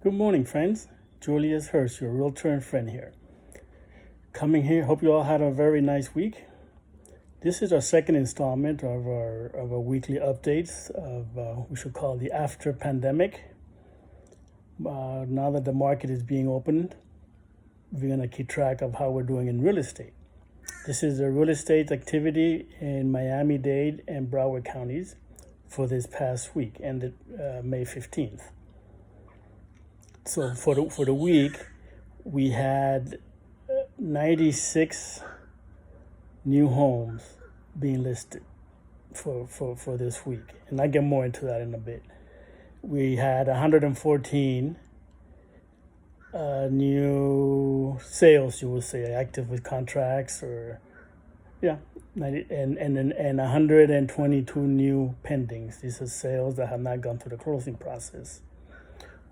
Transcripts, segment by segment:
Good morning, friends. Julius Hurst, your realtor and friend here. Coming here, hope you all had a very nice week. This is our second installment of our weekly updates of we should call the after pandemic. Now that the market is being opened, we're going to keep track of how we're doing in real estate. This is the real estate activity in Miami-Dade and Broward counties for this past week, ended May 15th. So for the week, we had 96 new homes being listed for this week. And I'll get more into that in a bit. We had 114 new sales, you would say, active with contracts, or yeah, 90, and 122 new pendings. These are sales that have not gone through the closing process.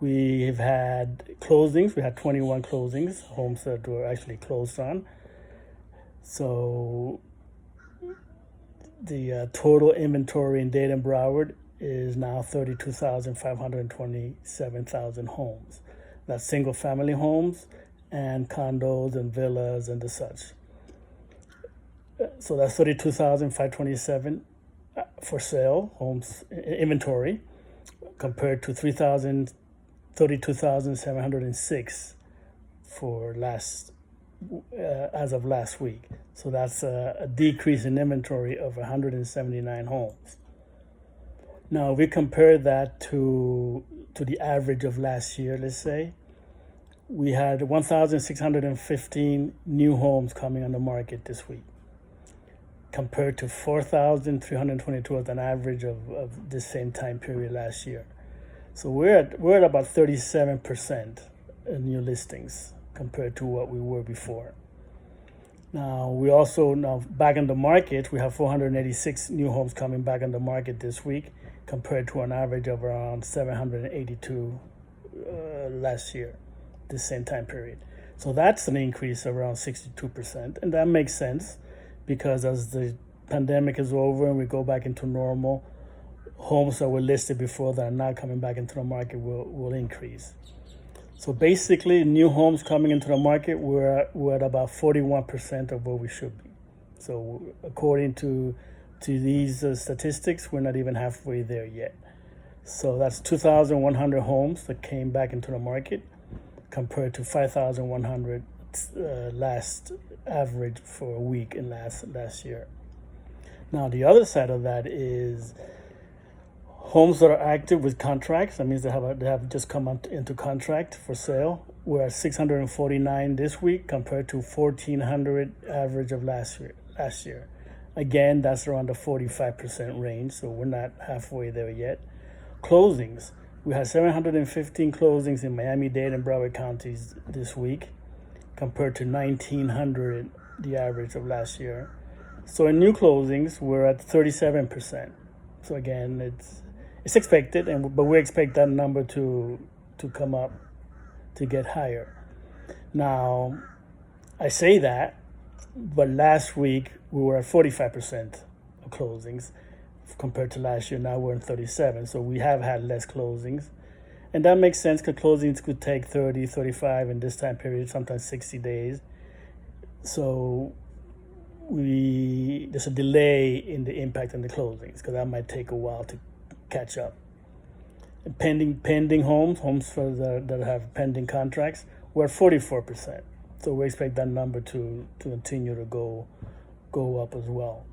We've had closings. We had 21 closings, homes that were actually closed on. So the total inventory in Dade and Broward is now 32,527 homes. That's single family homes and condos and villas and the such. So that's 32,527 for sale, homes inventory, compared to 32,706 for as of last week. So that's a decrease in inventory of 179 homes. Now, if we compare that to the average of last year, let's say, we had 1,615 new homes coming on the market this week, compared to 4,322 as an average of the same time period last year. So we're at about 37% in new listings compared to what we were before. Now back in the market, we have 486 new homes coming back on the market this week, compared to an average of around 782 last year, this same time period. So that's an increase of around 62%, and that makes sense because as the pandemic is over and we go back into normal, homes that were listed before that are now coming back into the market will increase. So basically, new homes coming into the market, we're at about 41% of where we should be. So according to these statistics, we're not even halfway there yet. So that's 2,100 homes that came back into the market compared to 5,100 last average for a week in last year. Now, the other side of that is homes that are active with contracts. That means they have just come into contract for sale. We're at 649 this week compared to 1,400 average of last year. Again, that's around the 45% range, so we're not halfway there yet. Closings. We had 715 closings in Miami-Dade and Broward counties this week compared to 1,900, the average of last year. So in new closings, we're at 37%. So again, it's expected, but we expect that number to come up, to get higher. Now, I say that, but last week we were at 45% of closings compared to last year. Now we're in 37%, so we have had less closings. And that makes sense because closings could take 30, 35 in this time period, sometimes 60 days. So there's a delay in the impact on the closings because that might take a while to catch up. Pending homes that have pending contracts, we're at 44%. So we expect that number to continue to go up as well.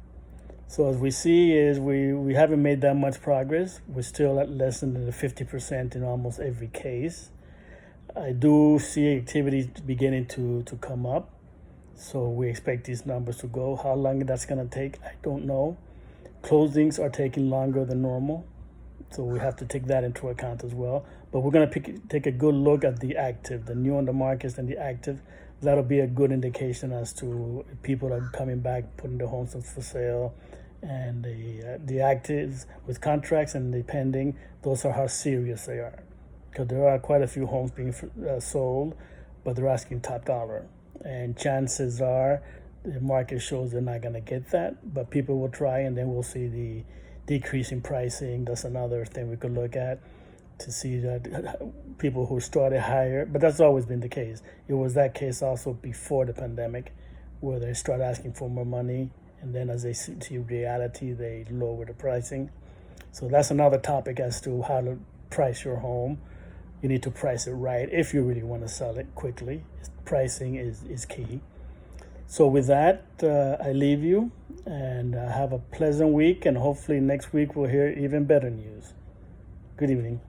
So as we see is we haven't made that much progress. We're still at less than the 50% in almost every case. I do see activity beginning to come up. So we expect these numbers to go. How long that's going to take, I don't know. Closings are taking longer than normal. So we have to take that into account as well. But we're going to take a good look at the active, the new on the markets and the active. That'll be a good indication as to if people are coming back, putting their homes up for sale. And the actives with contracts and the pending, those are how serious they are. Because there are quite a few homes being sold, but they're asking top dollar. And chances are the market shows they're not going to get that, but people will try, and then we'll see the decrease in pricing. That's another thing we could look at. to see that people who started higher, but that's always been the case. It was that case also before the pandemic, where they start asking for more money, and then as they see reality, they lower the pricing. So that's another topic as to how to price your home. You need to price it right if you really want to sell it quickly. Pricing is key. So with that, I leave you, and have a pleasant week, and hopefully next week we'll hear even better news. Good evening.